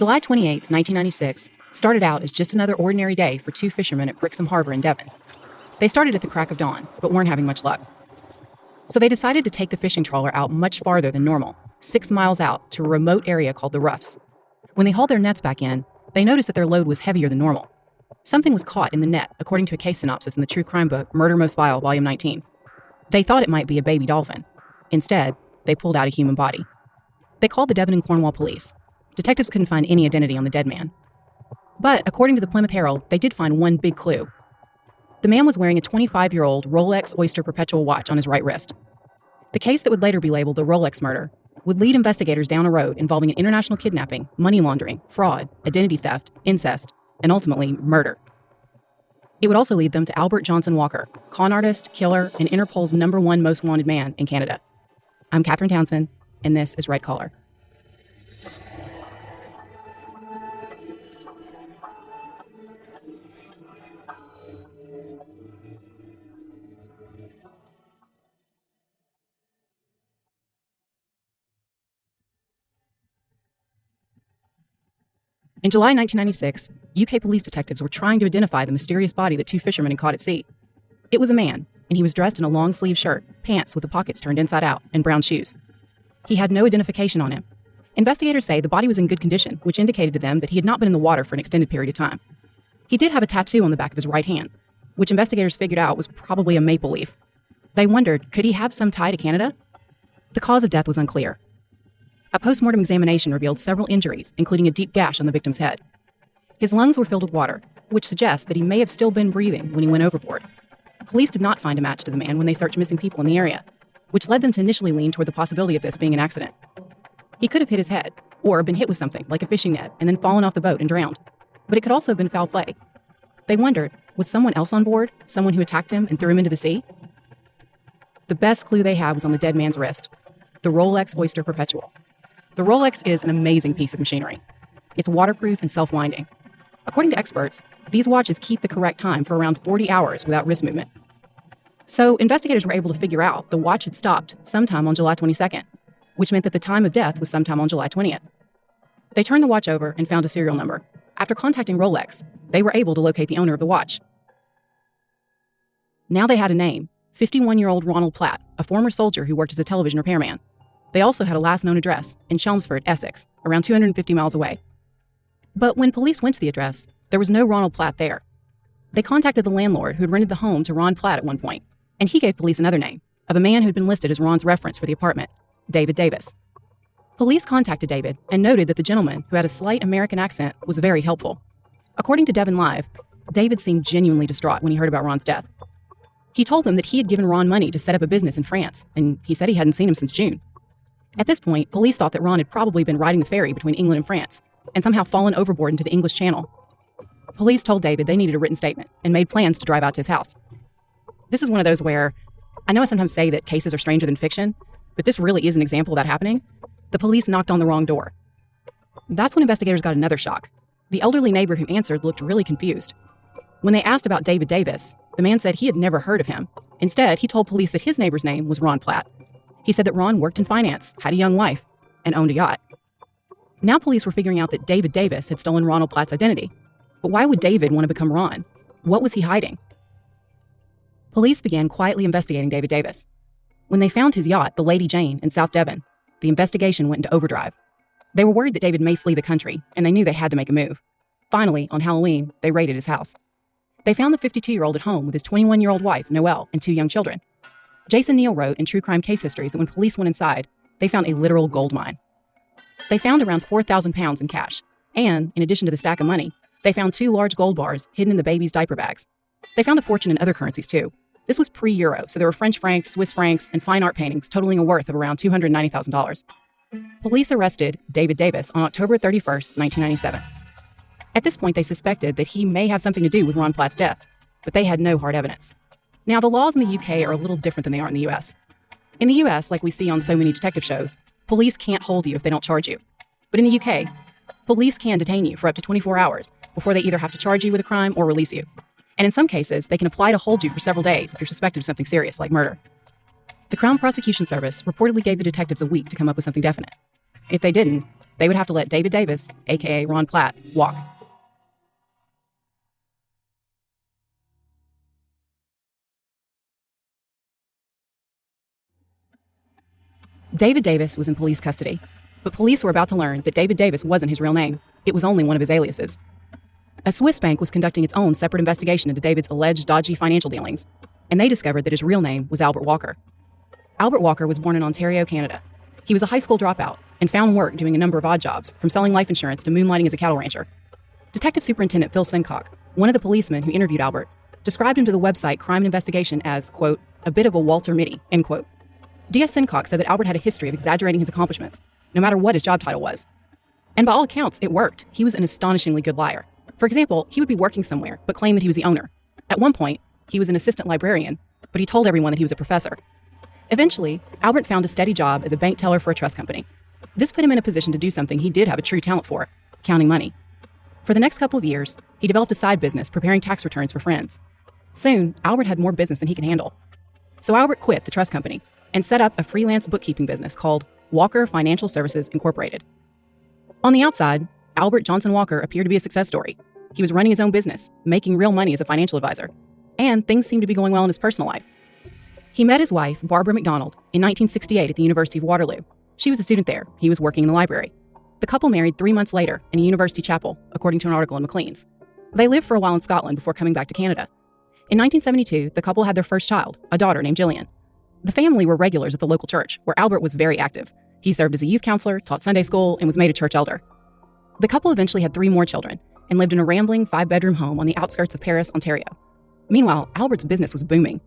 July 28, 1996, started out as just another ordinary day for two fishermen at Brixham Harbor in Devon. They started at the crack of dawn, but weren't having much luck. So they decided to take the fishing trawler out much farther than normal, 6 miles out to a remote area called the Roughs. When they hauled their nets back in, they noticed that their load was heavier than normal. Something was caught in the net, according to a case synopsis in the true crime book Murder Most Vile, Volume 19. They thought it might be a baby dolphin. Instead, they pulled out a human body. They called the Devon and Cornwall police. Detectives couldn't find any identity on the dead man. But according to the Plymouth Herald, they did find one big clue. The man was wearing a 25-year-old Rolex Oyster Perpetual watch on his right wrist. The case that would later be labeled the Rolex murder would lead investigators down a road involving an international kidnapping, money laundering, fraud, identity theft, incest, and ultimately murder. It would also lead them to Albert Johnson Walker, con artist, killer, and Interpol's #1 most wanted man in Canada. I'm Catherine Townsend, and this is Red Collar. In July 1996, UK police detectives were trying to identify the mysterious body that two fishermen had caught at sea. It was a man, and he was dressed in a long-sleeve shirt, pants with the pockets turned inside out, and brown shoes. He had no identification on him. Investigators say the body was in good condition, which indicated to them that he had not been in the water for an extended period of time. He did have a tattoo on the back of his right hand, which investigators figured out was probably a maple leaf. They wondered, could he have some tie to Canada? The cause of death was unclear. A post-mortem examination revealed several injuries, including a deep gash on the victim's head. His lungs were filled with water, which suggests that he may have still been breathing when he went overboard. Police did not find a match to the man when they searched missing people in the area, which led them to initially lean toward the possibility of this being an accident. He could have hit his head, or been hit with something, like a fishing net, and then fallen off the boat and drowned. But it could also have been foul play. They wondered, was someone else on board, someone who attacked him and threw him into the sea? The best clue they had was on the dead man's wrist, the Rolex Oyster Perpetual. The Rolex is an amazing piece of machinery. It's waterproof and self-winding. According to experts, these watches keep the correct time for around 40 hours without wrist movement. So investigators were able to figure out the watch had stopped sometime on July 22nd, which meant that the time of death was sometime on July 20th. They turned the watch over and found a serial number. After contacting Rolex, they were able to locate the owner of the watch. Now they had a name, 51-year-old Ronald Platt, a former soldier who worked as a television repairman. They also had a last known address in Chelmsford, Essex, around 250 miles away. But when police went to the address, there was no Ronald Platt there. They contacted the landlord who had rented the home to Ron Platt at one point, and he gave police another name, of a man who had been listed as Ron's reference for the apartment, David Davis. Police contacted David and noted that the gentleman, who had a slight American accent, was very helpful. According to Devon Live, David seemed genuinely distraught when he heard about Ron's death. He told them that he had given Ron money to set up a business in France, and he said he hadn't seen him since June. At this point, police thought that Ron had probably been riding the ferry between England and France, and somehow fallen overboard into the English Channel. Police told David they needed a written statement, and made plans to drive out to his house. This is one of those where, I know I sometimes say that cases are stranger than fiction, but this really is an example of that happening. The police knocked on the wrong door. That's when investigators got another shock. The elderly neighbor who answered looked really confused. When they asked about David Davis, the man said he had never heard of him. Instead, he told police that his neighbor's name was Ron Platt. He said that Ron worked in finance, had a young wife, and owned a yacht. Now police were figuring out that David Davis had stolen Ronald Platt's identity. But why would David want to become Ron? What was he hiding? Police began quietly investigating David Davis. When they found his yacht, the Lady Jane, in South Devon, the investigation went into overdrive. They were worried that David may flee the country, and they knew they had to make a move. Finally, on Halloween, they raided his house. They found the 52-year-old at home with his 21-year-old wife, Noelle, and 2 young children. Jason Neal wrote in True Crime Case Histories that when police went inside, they found a literal gold mine. They found around 4,000 pounds in cash, and, in addition to the stack of money, they found 2 large gold bars hidden in the baby's diaper bags. They found a fortune in other currencies too. This was pre-Euro, so there were French francs, Swiss francs, and fine art paintings totaling a worth of around $290,000. Police arrested David Davis on October 31st, 1997. At this point, they suspected that he may have something to do with Ron Platt's death, but they had no hard evidence. Now, the laws in the UK are a little different than they are in the US. In the US, like we see on so many detective shows, police can't hold you if they don't charge you. But in the UK, police can detain you for up to 24 hours before they either have to charge you with a crime or release you. And in some cases, they can apply to hold you for several days if you're suspected of something serious, like murder. The Crown Prosecution Service reportedly gave the detectives a week to come up with something definite. If they didn't, they would have to let David Davis, aka Ron Platt, walk. David Davis was in police custody, but police were about to learn that David Davis wasn't his real name. It was only one of his aliases. A Swiss bank was conducting its own separate investigation into David's alleged dodgy financial dealings, and they discovered that his real name was Albert Walker. Albert Walker was born in Ontario, Canada. He was a high school dropout and found work doing a number of odd jobs, from selling life insurance to moonlighting as a cattle rancher. Detective Superintendent Phil Sincock, one of the policemen who interviewed Albert, described him to the website Crime and Investigation as, quote, a bit of a Walter Mitty, end quote. D.S. Sincock said that Albert had a history of exaggerating his accomplishments, no matter what his job title was. And by all accounts, it worked. He was an astonishingly good liar. For example, he would be working somewhere, but claim that he was the owner. At one point, he was an assistant librarian, but he told everyone that he was a professor. Eventually, Albert found a steady job as a bank teller for a trust company. This put him in a position to do something he did have a true talent for, counting money. For the next couple of years, he developed a side business preparing tax returns for friends. Soon, Albert had more business than he could handle. So Albert quit the trust company and set up a freelance bookkeeping business called Walker Financial Services Incorporated. On the outside, Albert Johnson Walker appeared to be a success story. He was running his own business, making real money as a financial advisor, and things seemed to be going well in his personal life. He met his wife, Barbara McDonald, in 1968 at the University of Waterloo. She was a student there. He was working in the library. The couple married 3 months later in a university chapel, according to an article in Maclean's. They lived for a while in Scotland before coming back to Canada. In 1972, the couple had their first child, a daughter named Jillian. The family were regulars at the local church, where Albert was very active. He served as a youth counselor, taught Sunday school, and was made a church elder. The couple eventually had 3 more children and lived in a rambling 5-bedroom home on the outskirts of Paris, Ontario. Meanwhile, Albert's business was booming.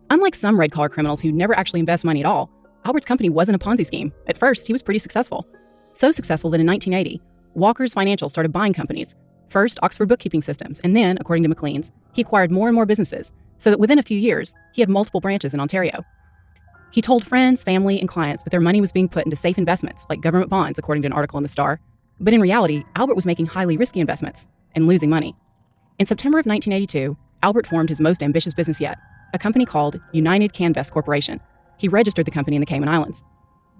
Unlike some red-collar criminals who never actually invest money at all, Albert's company wasn't a Ponzi scheme. At first, he was pretty successful. So successful that in 1980, Walker's Financial started buying companies. First, Oxford Bookkeeping Systems, and then, according to Maclean's, he acquired more and more businesses, so that within a few years, he had multiple branches in Ontario. He told friends, family, and clients that their money was being put into safe investments, like government bonds, according to an article in The Star. But in reality, Albert was making highly risky investments and losing money. In September of 1982, Albert formed his most ambitious business yet, a company called United Canvest Corporation. He registered the company in the Cayman Islands.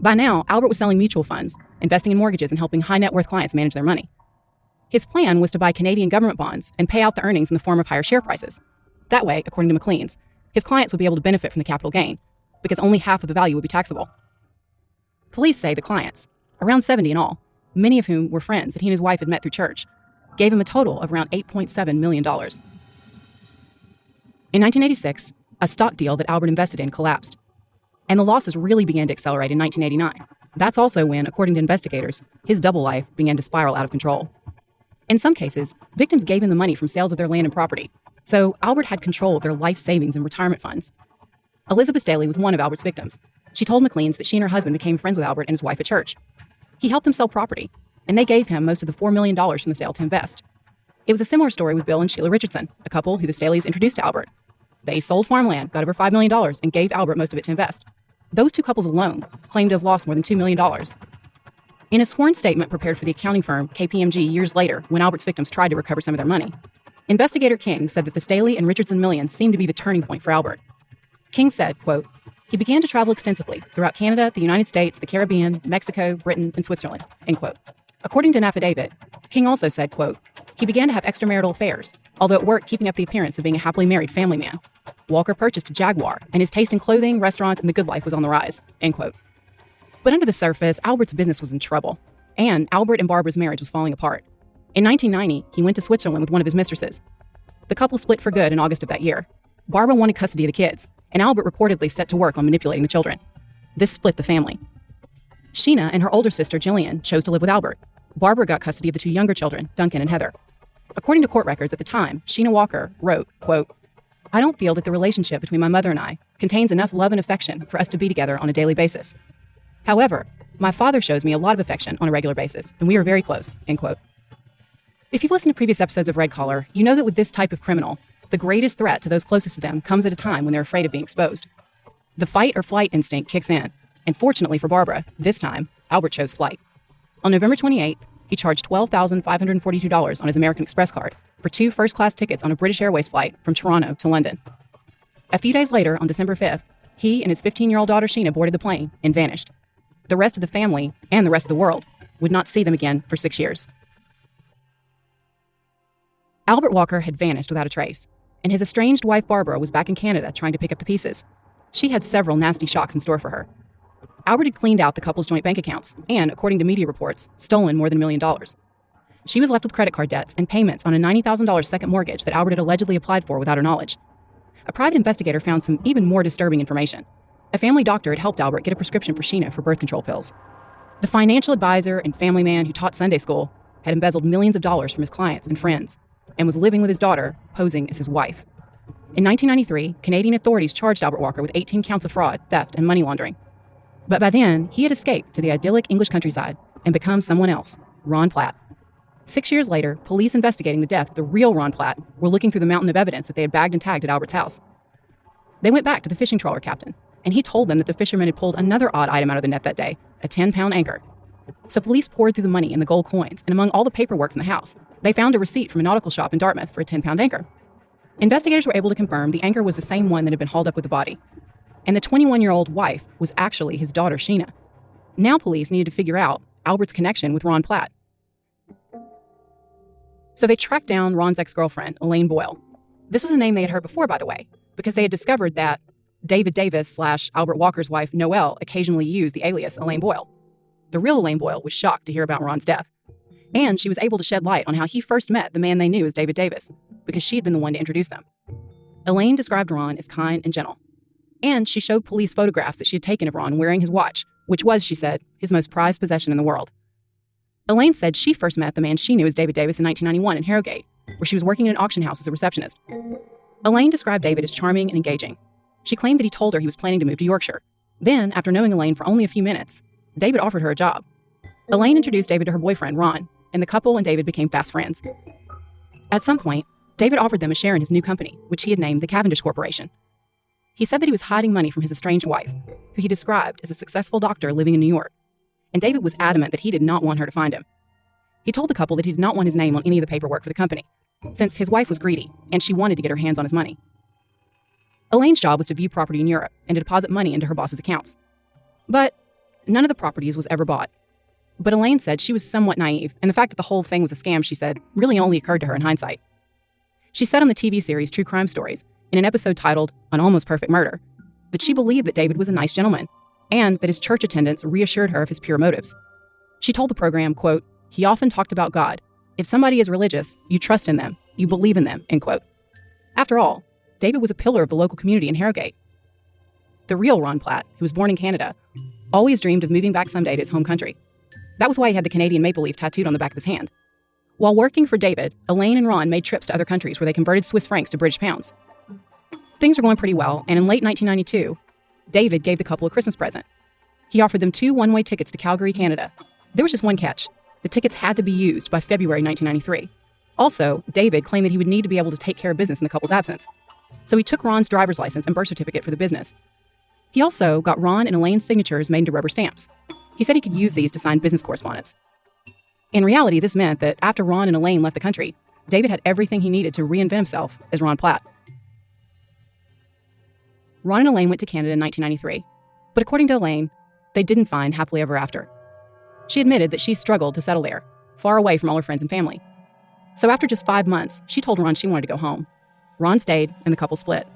By now, Albert was selling mutual funds, investing in mortgages, and helping high-net-worth clients manage their money. His plan was to buy Canadian government bonds and pay out the earnings in the form of higher share prices. That way, according to Maclean's, his clients would be able to benefit from the capital gain, because only half of the value would be taxable. Police say the clients, around 70 in all, many of whom were friends that he and his wife had met through church, gave him a total of around $8.7 million. In 1986, a stock deal that Albert invested in collapsed, and the losses really began to accelerate in 1989. That's also when, according to investigators, his double life began to spiral out of control. In some cases, victims gave him the money from sales of their land and property, so Albert had control of their life savings and retirement funds. Elizabeth Staley was one of Albert's victims. She told Maclean's that she and her husband became friends with Albert and his wife at church. He helped them sell property, and they gave him most of the $4 million from the sale to invest. It was a similar story with Bill and Sheila Richardson, a couple who the Staleys introduced to Albert. They sold farmland, got over $5 million, and gave Albert most of it to invest. Those 2 couples alone claimed to have lost more than $2 million. In a sworn statement prepared for the accounting firm KPMG years later, when Albert's victims tried to recover some of their money, investigator King said that the Staley and Richardson millions seemed to be the turning point for Albert. King said, quote, he began to travel extensively throughout Canada, the United States, the Caribbean, Mexico, Britain, and Switzerland, end quote. According to an affidavit, King also said, quote, he began to have extramarital affairs, although at work keeping up the appearance of being a happily married family man. Walker purchased a Jaguar, and his taste in clothing, restaurants, and the good life was on the rise, end quote. But under the surface, Albert's business was in trouble, and Albert and Barbara's marriage was falling apart. In 1990, he went to Switzerland with one of his mistresses. The couple split for good in August of that year. Barbara wanted custody of the kids, and Albert reportedly set to work on manipulating the children. This split the family. Sheena and her older sister, Jillian, chose to live with Albert. Barbara got custody of the 2 younger children, Duncan and Heather. According to court records at the time, Sheena Walker wrote, quote, I don't feel that the relationship between my mother and I contains enough love and affection for us to be together on a daily basis. However, my father shows me a lot of affection on a regular basis, and we are very close, end quote. If you've listened to previous episodes of Red Collar, you know that with this type of criminal, the greatest threat to those closest to them comes at a time when they're afraid of being exposed. The fight or flight instinct kicks in, and fortunately for Barbara, this time, Albert chose flight. On November 28, he charged $12,542 on his American Express card for 2 first-class tickets on a British Airways flight from Toronto to London. A few days later, on December 5th, he and his 15-year-old daughter Sheena boarded the plane and vanished. The rest of the family, and the rest of the world, would not see them again for 6 years. Albert Walker had vanished without a trace, and his estranged wife Barbara was back in Canada trying to pick up the pieces. She had several nasty shocks in store for her. Albert had cleaned out the couple's joint bank accounts and, according to media reports, stolen more than $1 million. She was left with credit card debts and payments on a $90,000 second mortgage that Albert had allegedly applied for without her knowledge. A private investigator found some even more disturbing information. A family doctor had helped Albert get a prescription for Sheena for birth control pills. The financial advisor and family man who taught Sunday school had embezzled millions of dollars from his clients and friends and was living with his daughter, posing as his wife. In 1993, Canadian authorities charged Albert Walker with 18 counts of fraud, theft, and money laundering. But by then, he had escaped to the idyllic English countryside and become someone else, Ron Platt. 6 years later, police investigating the death of the real Ron Platt were looking through the mountain of evidence that they had bagged and tagged at Albert's house. They went back to the fishing trawler captain, and he told them that the fishermen had pulled another odd item out of the net that day, a 10-pound anchor. So police poured through the money and the gold coins, and among all the paperwork from the house, they found a receipt from a nautical shop in Dartmouth for a 10-pound anchor. Investigators were able to confirm the anchor was the same one that had been hauled up with the body, and the 21-year-old wife was actually his daughter, Sheena. Now police needed to figure out Albert's connection with Ron Platt. So they tracked down Ron's ex-girlfriend, Elaine Boyle. This was a name they had heard before, by the way, because they had discovered that David Davis / Albert Walker's wife, Noelle, occasionally used the alias Elaine Boyle. The real Elaine Boyle was shocked to hear about Ron's death, and she was able to shed light on how he first met the man they knew as David Davis, because she had been the one to introduce them. Elaine described Ron as kind and gentle, and she showed police photographs that she had taken of Ron wearing his watch, which was, she said, his most prized possession in the world. Elaine said she first met the man she knew as David Davis in 1991 in Harrogate, where she was working in an auction house as a receptionist. Elaine described David as charming and engaging. She claimed that he told her he was planning to move to Yorkshire. Then, after knowing Elaine for only a few minutes, David offered her a job. Elaine introduced David to her boyfriend, Ron, and the couple and David became fast friends. At some point, David offered them a share in his new company, which he had named the Cavendish Corporation. He said that he was hiding money from his estranged wife, who he described as a successful doctor living in New York, and David was adamant that he did not want her to find him. He told the couple that he did not want his name on any of the paperwork for the company, since his wife was greedy and she wanted to get her hands on his money. Elaine's job was to view property in Europe and to deposit money into her boss's accounts. But none of the properties was ever bought. But Elaine said she was somewhat naive, and the fact that the whole thing was a scam, she said, really only occurred to her in hindsight. She said on the TV series True Crime Stories, in an episode titled An Almost Perfect Murder, that she believed that David was a nice gentleman, and that his church attendance reassured her of his pure motives. She told the program, quote, "He often talked about God. If somebody is religious, you trust in them, you believe in them," end quote. After all, David was a pillar of the local community in Harrogate. The real Ron Platt, who was born in Canada, always dreamed of moving back someday to his home country. That was why he had the Canadian maple leaf tattooed on the back of his hand. While working for David, Elaine and Ron made trips to other countries where they converted Swiss francs to British pounds. Things were going pretty well, and in late 1992, David gave the couple a Christmas present. He offered them 2 one-way tickets to Calgary, Canada. There was just one catch. The tickets had to be used by February 1993. Also, David claimed that he would need to be able to take care of business in the couple's absence. So he took Ron's driver's license and birth certificate for the business. He also got Ron and Elaine's signatures made into rubber stamps. He said he could use these to sign business correspondence. In reality, this meant that after Ron and Elaine left the country, David had everything he needed to reinvent himself as Ron Platt. Ron and Elaine went to Canada in 1993, but according to Elaine, they didn't find happily ever after. She admitted that she struggled to settle there, far away from all her friends and family. So after just 5 months, she told Ron she wanted to go home. Ron stayed, and the couple split.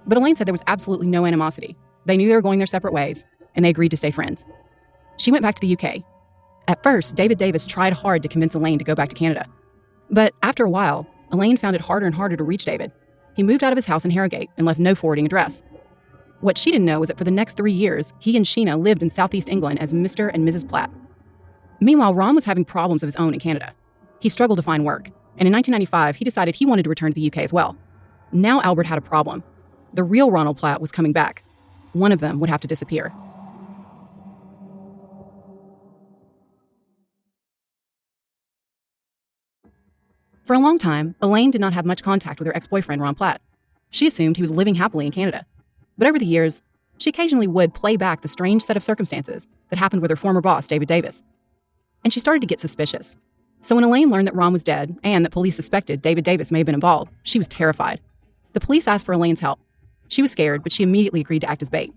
But Elaine said there was absolutely no animosity. They knew they were going their separate ways, and they agreed to stay friends. She went back to the UK. At first, David Davis tried hard to convince Elaine to go back to Canada. But after a while, Elaine found it harder and harder to reach David. He moved out of his house in Harrogate and left no forwarding address. What she didn't know was that for the next 3 years, he and Sheena lived in southeast England as Mr. and Mrs. Platt. Meanwhile, Ron was having problems of his own in Canada. He struggled to find work, and in 1995, he decided he wanted to return to the UK as well. Now Albert had a problem. The real Ronald Platt was coming back. One of them would have to disappear. For a long time, Elaine did not have much contact with her ex-boyfriend, Ron Platt. She assumed he was living happily in Canada. But over the years, she occasionally would play back the strange set of circumstances that happened with her former boss, David Davis. And she started to get suspicious. So when Elaine learned that Ron was dead and that police suspected David Davis may have been involved, she was terrified. The police asked for Elaine's help. She was scared, but she immediately agreed to act as bait.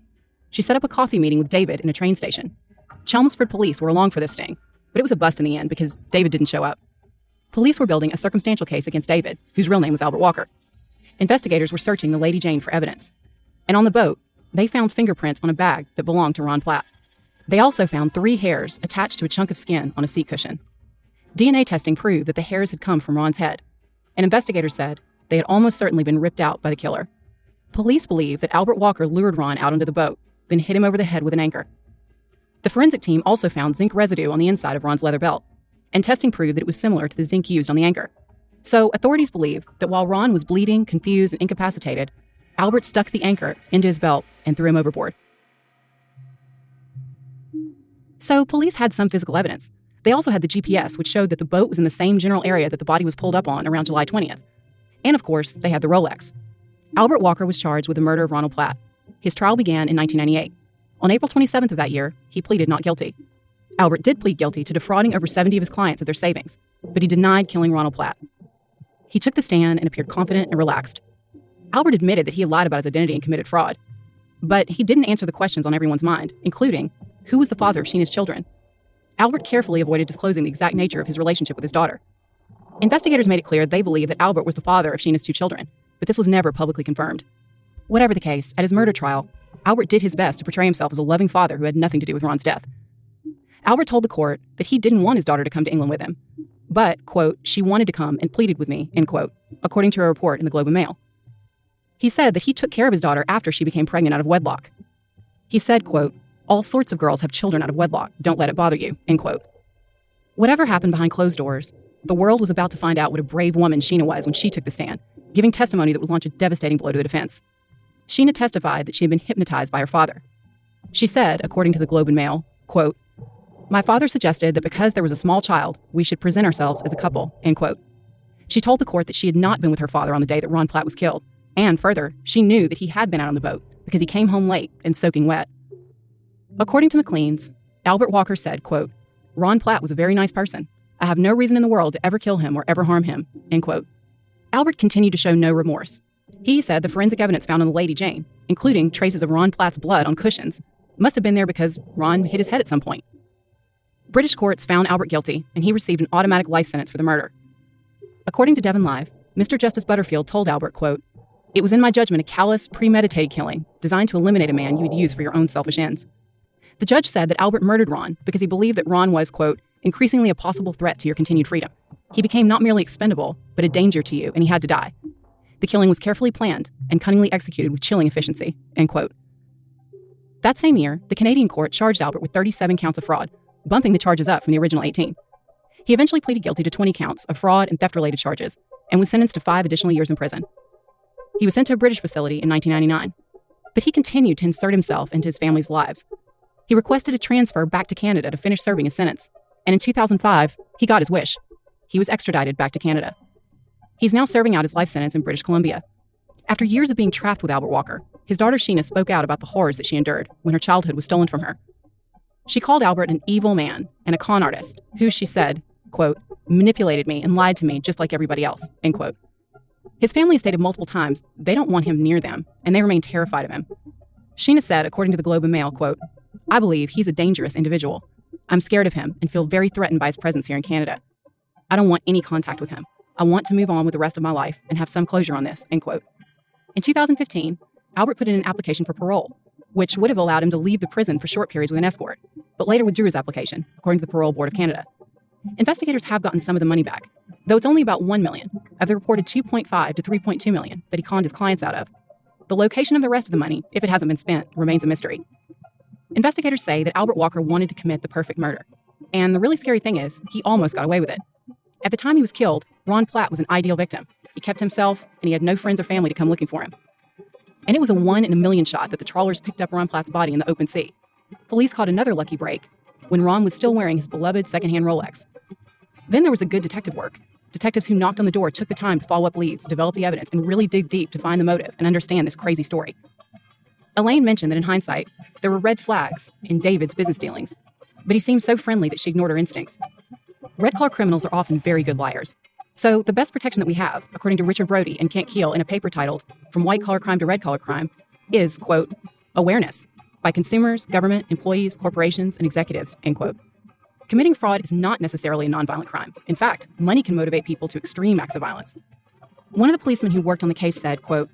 She set up a coffee meeting with David in a train station. Chelmsford police were along for this sting, but it was a bust in the end because David didn't show up. Police were building a circumstantial case against David, whose real name was Albert Walker. Investigators were searching the Lady Jane for evidence. And on the boat, they found fingerprints on a bag that belonged to Ron Platt. They also found 3 hairs attached to a chunk of skin on a seat cushion. DNA testing proved that the hairs had come from Ron's head, and investigators said they had almost certainly been ripped out by the killer. Police believe that Albert Walker lured Ron out onto the boat, then hit him over the head with an anchor. The forensic team also found zinc residue on the inside of Ron's leather belt, and testing proved that it was similar to the zinc used on the anchor. So authorities believe that while Ron was bleeding, confused, and incapacitated, Albert stuck the anchor into his belt and threw him overboard. So police had some physical evidence. They also had the GPS, which showed that the boat was in the same general area that the body was pulled up on around July 20th. And of course, they had the Rolex. Albert Walker was charged with the murder of Ronald Platt. His trial began in 1998. On April 27th of that year, he pleaded not guilty. Albert did plead guilty to defrauding over 70 of his clients of their savings, but he denied killing Ronald Platt. He took the stand and appeared confident and relaxed. Albert admitted that he had lied about his identity and committed fraud. But he didn't answer the questions on everyone's mind, including, who was the father of Sheena's children? Albert carefully avoided disclosing the exact nature of his relationship with his daughter. Investigators made it clear they believed that Albert was the father of Sheena's 2 children, but this was never publicly confirmed. Whatever the case, at his murder trial, Albert did his best to portray himself as a loving father who had nothing to do with Ron's death. Albert told the court that he didn't want his daughter to come to England with him, but, quote, she wanted to come and pleaded with me, end quote, according to a report in the Globe and Mail. He said that he took care of his daughter after she became pregnant out of wedlock. He said, quote, all sorts of girls have children out of wedlock, don't let it bother you, end quote. Whatever happened behind closed doors, the world was about to find out what a brave woman Sheena was when she took the stand, giving testimony that would launch a devastating blow to the defense. Sheena testified that she had been hypnotized by her father. She said, according to the Globe and Mail, quote, my father suggested that because there was a small child, we should present ourselves as a couple, end quote. She told the court that she had not been with her father on the day that Ron Platt was killed, and further, she knew that he had been out on the boat because he came home late and soaking wet. According to McLean's, Albert Walker said, quote, Ron Platt was a very nice person. I have no reason in the world to ever kill him or ever harm him, end quote. Albert continued to show no remorse. He said the forensic evidence found on the Lady Jane, including traces of Ron Platt's blood on cushions, must have been there because Ron hit his head at some point. British courts found Albert guilty, and he received an automatic life sentence for the murder. According to Devon Live, Mr. Justice Butterfield told Albert, quote, it was in my judgment a callous, premeditated killing designed to eliminate a man you would use for your own selfish ends. The judge said that Albert murdered Ron because he believed that Ron was, quote, increasingly a possible threat to your continued freedom. He became not merely expendable, but a danger to you, and he had to die. The killing was carefully planned and cunningly executed with chilling efficiency, end quote. That same year, the Canadian court charged Albert with 37 counts of fraud, bumping the charges up from the original 18. He eventually pleaded guilty to 20 counts of fraud and theft-related charges, and was sentenced to 5 additional years in prison. He was sent to a British facility in 1999, but he continued to insert himself into his family's lives. He requested a transfer back to Canada to finish serving his sentence, and in 2005, he got his wish. He was extradited back to Canada. He's now serving out his life sentence in British Columbia. After years of being trapped with Albert Walker, his daughter Sheena spoke out about the horrors that she endured when her childhood was stolen from her. She called Albert an evil man and a con artist who, she said, quote, manipulated me and lied to me just like everybody else, end quote. His family has stated multiple times they don't want him near them, and they remain terrified of him. Sheena said, according to the Globe and Mail, quote, I believe he's a dangerous individual. I'm scared of him and feel very threatened by his presence here in Canada. I don't want any contact with him. I want to move on with the rest of my life and have some closure on this, end quote. In 2015, Albert put in an application for parole, which would have allowed him to leave the prison for short periods with an escort, but later withdrew his application, according to the Parole Board of Canada. Investigators have gotten some of the money back, though it's only about $1 million of the reported $2.5 to $3.2 million that he conned his clients out of. The location of the rest of the money, if it hasn't been spent, remains a mystery. Investigators say that Albert Walker wanted to commit the perfect murder, and the really scary thing is, he almost got away with it. At the time he was killed, Ron Platt was an ideal victim. He kept himself, and he had no friends or family to come looking for him. And it was a 1 in a million shot that the trawlers picked up Ron Platt's body in the open sea. Police caught another lucky break when Ron was still wearing his beloved secondhand Rolex. Then there was the good detective work. Detectives who knocked on the door took the time to follow up leads, develop the evidence, and really dig deep to find the motive and understand this crazy story. Elaine mentioned that in hindsight, there were red flags in David's business dealings, but he seemed so friendly that she ignored her instincts. Red-collar criminals are often very good liars. So the best protection that we have, according to Richard Brody and Kent Keel in a paper titled From White-Collar Crime to Red-Collar Crime, is, quote, awareness. by consumers, government, employees, corporations, and executives, end quote. Committing fraud is not necessarily a nonviolent crime. In fact, money can motivate people to extreme acts of violence. One of the policemen who worked on the case said, quote,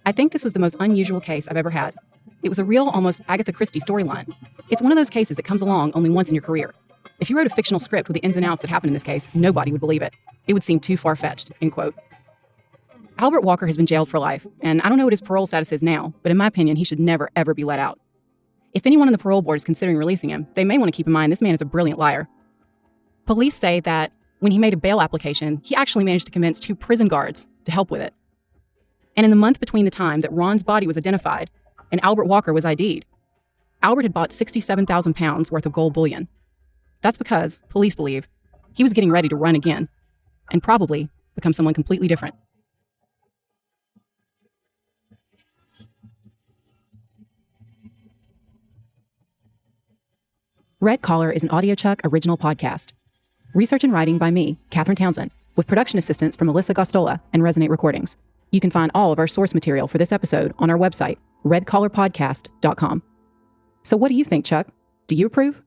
"I think this was the most unusual case I've ever had. It was a real, almost Agatha Christie storyline. It's one of those cases that comes along only once in your career. If you wrote a fictional script with the ins and outs that happened in this case, nobody would believe it. It would seem too far-fetched," end quote. Albert Walker has been jailed for life, and I don't know what his parole status is now, but in my opinion, he should never, ever be let out. If anyone on the parole board is considering releasing him, they may want to keep in mind this man is a brilliant liar. Police say that when he made a bail application, he actually managed to convince 2 prison guards to help with it. And in the month between the time that Ron's body was identified and Albert Walker was ID'd, Albert had bought 67,000 pounds worth of gold bullion. That's because, police believe, he was getting ready to run again, and probably become someone completely different. Red Collar is an AudioChuck original podcast. Research and writing by me, Katherine Townsend, with production assistance from Alyssa Gostola and Resonate Recordings. You can find all of our source material for this episode on our website, redcollarpodcast.com. So what do you think, Chuck? Do you approve?